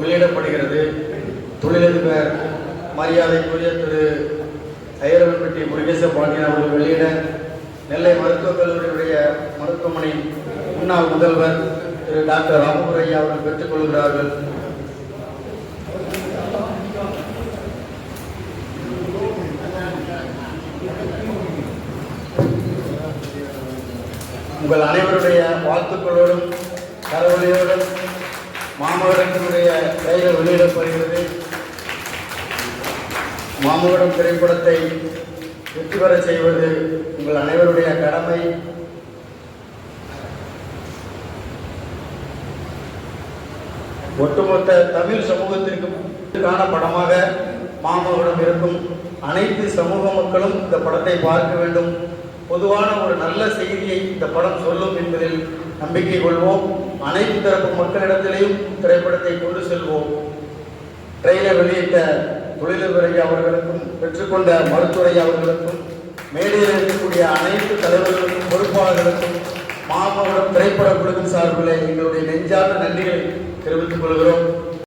வெளியிடப்படுகிறது. தொழிலதிபர் மரியாதைக்குரிய திரு ஐயரவன்பட்டி முருகேச பாண்டியன் அவர்கள் வெளியிட நெல்லை மருத்துவக் கல்லூரியுடைய மருத்துவமனை முன்னாள் முதல்வர் திரு டாக்டர் ராமபுரையா அவர்கள் பெற்றுக் கொள்கிறார்கள். உங்கள் அனைவருடைய வாழ்த்துக்களோடும் கரவொலியோடும் மாமகடத்தினுடைய பெயர் வெளியிடப்படுகிறது. மாமகடம் திரைப்படத்தை வெற்றி பெற செய்வது உங்கள் அனைவருடைய கடமை. ஒட்டுமொத்த தமிழ் சமூகத்திற்கான படமாக மாமகடம் இருக்கும். அனைத்து சமூக மக்களும் இந்த படத்தை பார்க்க வேண்டும். பொதுவான ஒரு நல்ல செய்தியை இந்த படம் சொல்லும் என்பதில் நம்பிக்கை கொள்வோம். அனைத்து தரப்பு மக்களிடத்திலேயும் திரைப்படத்தை கொண்டு செல்வோம். ட்ரெயிலர் வெளியிட்ட தொழிலதிபர் அவர்களுக்கும் பெற்றுக்கொண்ட மருத்துவரை அவர்களுக்கும் மேடையில் இருக்கக்கூடிய அனைத்து தலைவர்களுக்கும் பொறுப்பாளர்களுக்கும் மாமகடம் திரைப்பட குழுவின் சார்பில் எங்களுடைய நெஞ்சார்ந்த நன்றிகளை தெரிவித்துக் கொள்கிறோம்.